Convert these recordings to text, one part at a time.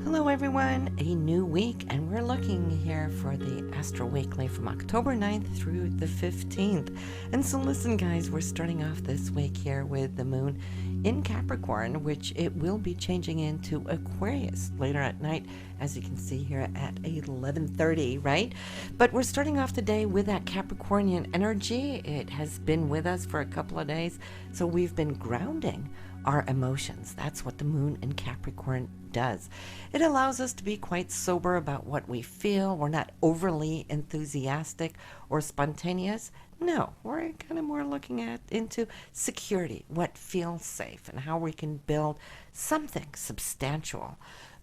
Hello everyone, a new week, and we're looking here for the ASTRO WEEKLY from October 9th through the 15th. And so listen guys, we're starting off this week here with the moon in Capricorn, which it will be changing into Aquarius later at night, as you can see here at 11:30, right? But we're starting off the day with that Capricornian energy. It has been with us for a couple of days, so we've been grounding our emotions. That's what the moon in Capricorn does. It allows us to be quite sober about what we feel. We're not overly enthusiastic or spontaneous. No, we're kind of more looking at into security, what feels safe, and how we can build something substantial.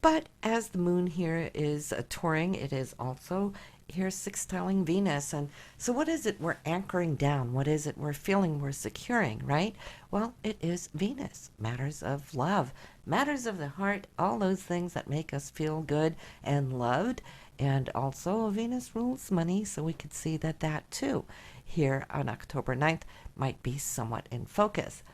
But as the moon here is touring, it is also here sextiling Venus. And so what is it we're anchoring down? What is it we're feeling we're securing, right? Well, it is Venus. Matters of love, matters of the heart, all those things that make us feel good and loved. And also Venus rules money, so we could see that too here on October 9th might be somewhat in focus.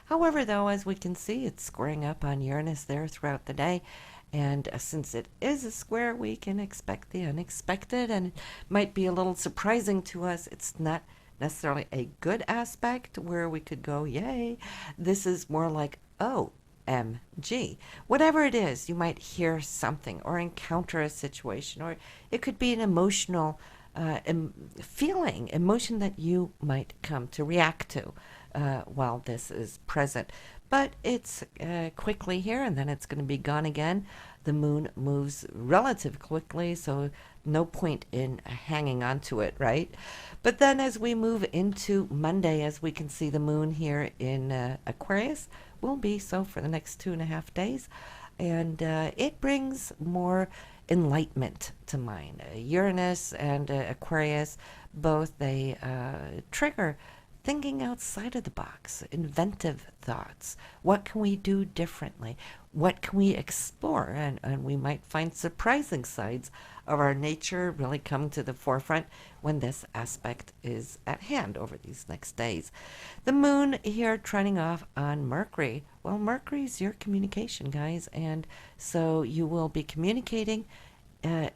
However, though, as we can see, it's squaring up on Uranus there throughout the day. And since it is a square, we can expect the unexpected, and it might be a little surprising to us. It's not necessarily a good aspect where we could go, yay. This is more like, OMG. Whatever it is, you might hear something or encounter a situation, or it could be an emotional feeling, emotion that you might come to react to while this is present. But it's quickly here, and then it's going to be gone again. The moon moves relatively quickly, so no point in hanging on to it, right? But then as we move into Monday, as we can see, the moon here in Aquarius will be so for the next 2.5 days. And it brings more enlightenment to mind. Uranus and Aquarius, both they trigger thinking outside of the box, inventive thoughts. What can we do differently? What can we explore? And we might find surprising sides of our nature really come to the forefront when this aspect is at hand over these next days. The moon here trending off on Mercury. Well, Mercury is your communication, guys, and so you will be communicating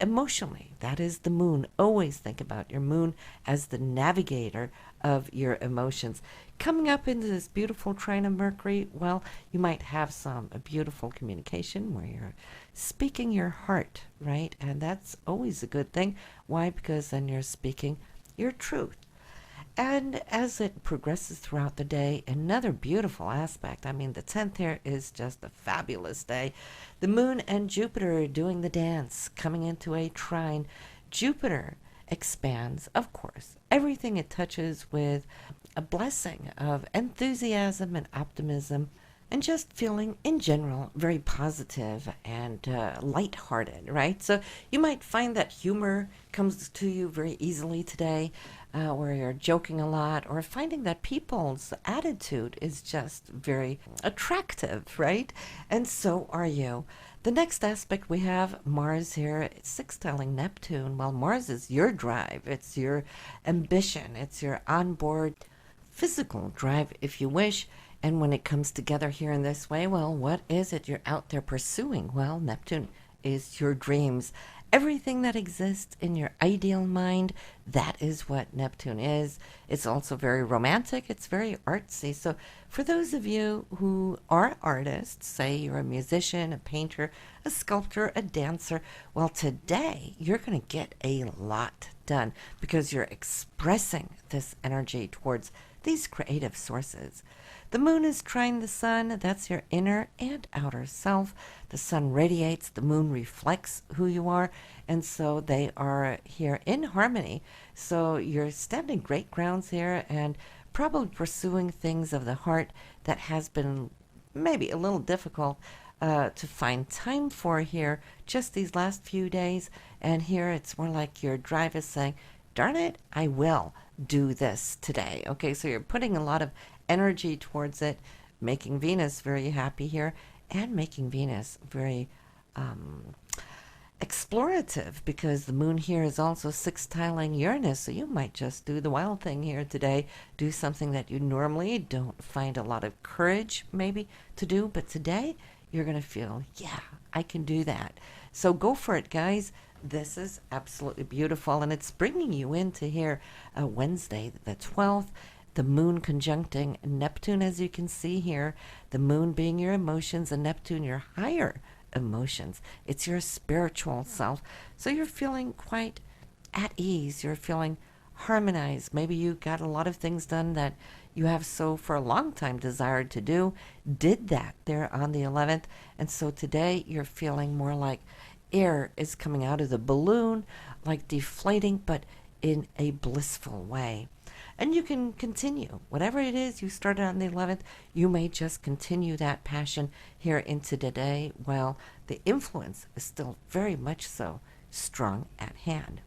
emotionally. That is the moon. Always think about your moon as the navigator of your emotions. Coming up into this beautiful trine of Mercury, well, you might have some a beautiful communication where you're speaking your heart, right? And that's always a good thing. Why? Because then you're speaking your truth. And as it progresses throughout the day, another beautiful aspect. I mean, the 10th here is just a fabulous day. The moon and Jupiter are doing the dance, coming into a trine. Jupiter expands, of course, everything it touches with a blessing of enthusiasm and optimism, and just feeling in general very positive and lighthearted, right? So you might find that humor comes to you very easily today, where you're joking a lot, or finding that people's attitude is just very attractive, right? And so are you. The next aspect we have Mars here, it's sextiling Neptune. Well, Mars is your drive, it's your ambition, it's your onboard physical drive, if you wish. And when it comes together here in this way, well, what is it you're out there pursuing? Well, Neptune is your dreams. Everything that exists in your ideal mind, that is what Neptune is. It's also very romantic. It's very artsy. So for those of you who are artists, say you're a musician, a painter, a sculptor, a dancer, well, today you're going to get a lot done because you're expressing this energy towards these creative sources. The moon is trine the sun. That's your inner and outer self. The sun radiates, the moon reflects who you are, and so they are here in harmony. So you're standing great grounds here and probably pursuing things of the heart that has been maybe a little difficult to find time for here just these last few days. And here it's more like your drive is saying, darn it, I will do this today. Okay, so you're putting a lot of energy towards it, making Venus very happy here, and making Venus very explorative, because the moon here is also sextiling Uranus, so you might just do the wild thing here today, do something that you normally don't find a lot of courage maybe to do, but today you're going to feel, yeah, I can do that. So go for it, guys. This is absolutely beautiful, and it's bringing you into here Wednesday, the 12th, the moon conjuncting Neptune, as you can see here, the moon being your emotions and Neptune your higher emotions. It's your spiritual self. So you're feeling quite at ease. You're feeling harmonized. Maybe you got a lot of things done that you have so for a long time desired to do, did that there on the 11th. And so today you're feeling more like air is coming out of the balloon, like deflating, but in a blissful way. And you can continue. Whatever it is you started on the 11th, you may just continue that passion here into today while the influence is still very much so strong at hand.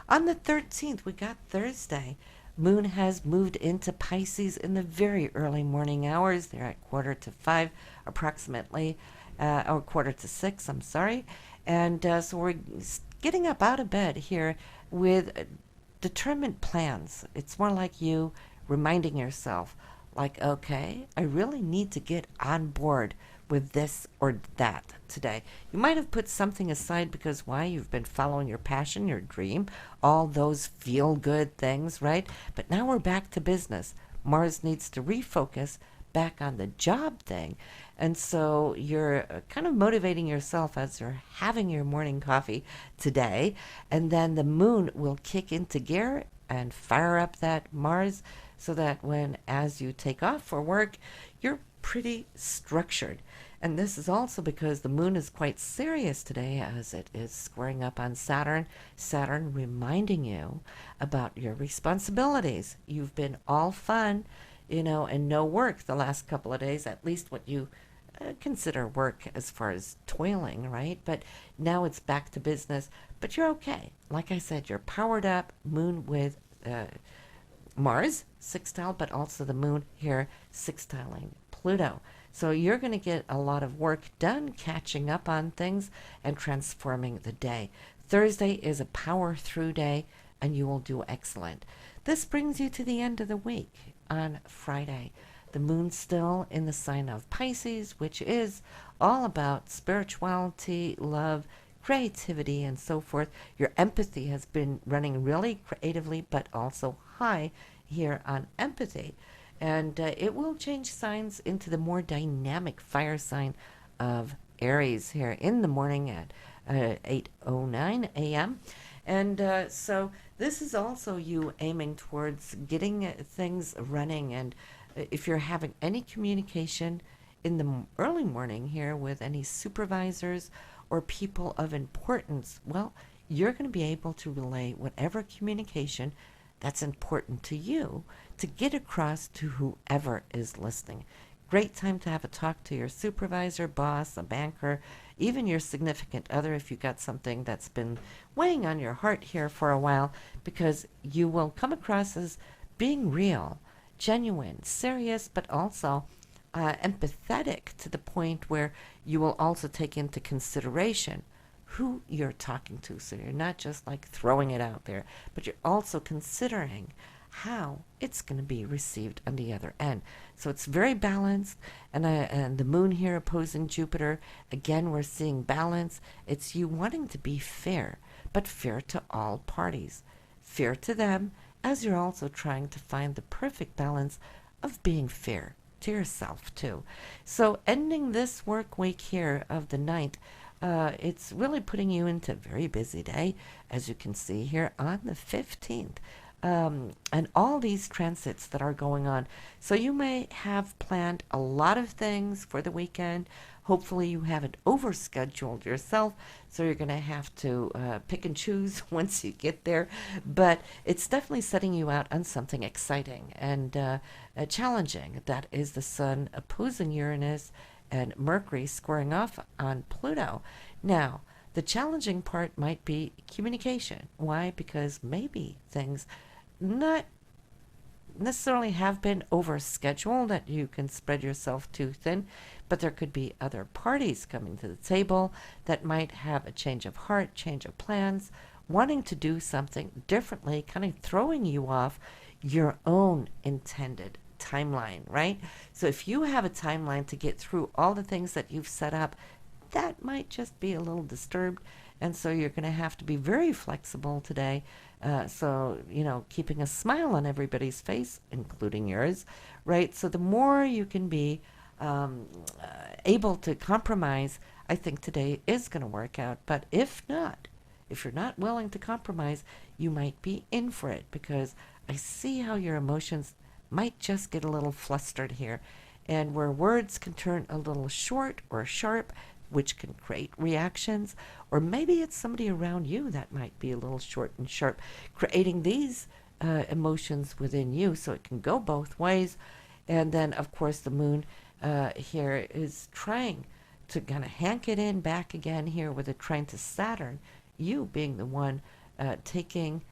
On the 13th, we got Thursday. Moon has moved into Pisces in the very early morning hours. They're at 4:45 approximately, or 5:45, I'm sorry. And so we're getting up out of bed here with determined plans. It's more like you reminding yourself, like, okay, I really need to get on board with this or that today. You might have put something aside because why? You've been following your passion, your dream, all those feel-good things, right? But now we're back to business. Mars needs to refocus back on the job thing. And so you're kind of motivating yourself as you're having your morning coffee today. And then the moon will kick into gear and fire up that Mars so that when, as you take off for work, you're pretty structured. And this is also because the moon is quite serious today as it is squaring up on Saturn. Saturn reminding you about your responsibilities. You've been all fun, and no work the last couple of days, at least what you consider work as far as toiling, right? But now it's back to business. But you're okay. Like I said, you're powered up, moon with Mars sextile, but also the moon here sextiling Pluto. So you're going to get a lot of work done, catching up on things and transforming the day. Thursday is a power through day, and you will do excellent. This brings you to the end of the week on Friday. The moon's still in the sign of Pisces, which is all about spirituality, love, creativity, and so forth. Your empathy has been running really creatively, but also high here on empathy. And it will change signs into the more dynamic fire sign of Aries here in the morning at 8:09 a.m. And so this is also you aiming towards getting things running. And if you're having any communication in the early morning here with any supervisors or people of importance, well, you're going to be able to relay whatever communication that's important to you to get across to whoever is listening. Great time to have a talk to your supervisor, boss, a banker, even your significant other if you got something that's been weighing on your heart here for a while, because you will come across as being real, genuine, serious, but also empathetic to the point where you will also take into consideration who you're talking to. So you're not just like throwing it out there, but you're also considering how it's going to be received on the other end. So it's very balanced, and the moon here opposing Jupiter, again, we're seeing balance. It's you wanting to be fair, but fair to all parties. Fair to them, as you're also trying to find the perfect balance of being fair to yourself, too. So ending this work week here of the 9th, it's really putting you into a very busy day, as you can see here on the 15th. And all these transits that are going on. So you may have planned a lot of things for the weekend. Hopefully you haven't overscheduled yourself, so you're going to have to pick and choose once you get there. But it's definitely setting you out on something exciting and challenging. That is the Sun opposing Uranus and Mercury squaring off on Pluto. Now, the challenging part might be communication. Why? Because maybe things not necessarily have been overscheduled, that you can spread yourself too thin, but there could be other parties coming to the table that might have a change of heart, change of plans, wanting to do something differently, kind of throwing you off your own intended timeline, right? So if you have a timeline to get through all the things that you've set up, that might just be a little disturbed. And so you're going to have to be very flexible today. So, keeping a smile on everybody's face, including yours, right? So the more you can be able to compromise, I think today is going to work out. But if not, if you're not willing to compromise, you might be in for it, because I see how your emotions might just get a little flustered here. And where words can turn a little short or sharp, which can create reactions, or maybe it's somebody around you that might be a little short and sharp, creating these emotions within you. So it can go both ways. And then, of course, the moon here is trying to kind of hank it in back again here with a trine to Saturn, you being the one taking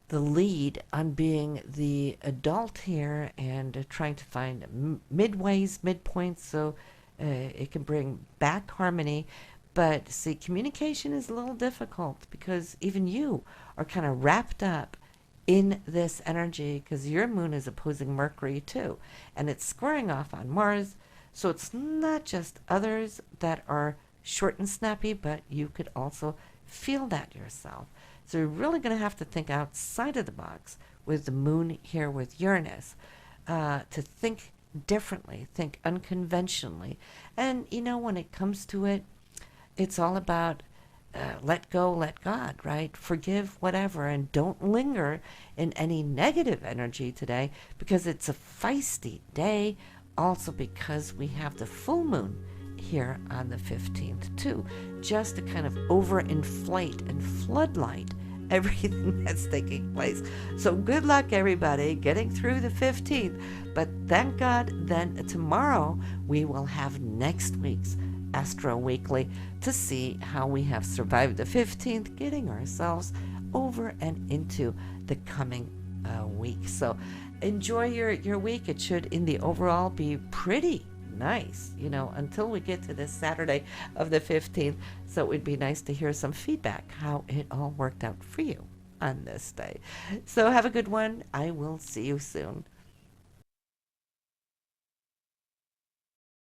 the lead on being the adult here and trying to find midways, midpoints, so it can bring back harmony. But see, communication is a little difficult because even you are kind of wrapped up in this energy, because your moon is opposing Mercury too, and it's squaring off on Mars. So it's not just others that are short and snappy, but you could also feel that yourself. So you're really going to have to think outside of the box with the moon here with Uranus, to think differently, think unconventionally. And, when it comes to it, it's all about let go, let God, right? Forgive whatever, and don't linger in any negative energy today, because it's a feisty day. Also because we have the full moon here on the 15th too, just to kind of overinflate and floodlight everything that's taking place. So good luck, everybody, getting through the 15th. But thank God, then tomorrow we will have next week's Astro Weekly to see how we have survived the 15th, getting ourselves over and into the coming week. So enjoy your week. It should, in the overall, be pretty nice, until we get to this Saturday of the 15th. So it would be nice to hear some feedback, how it all worked out for you on this day. So have a good one. I will see you soon.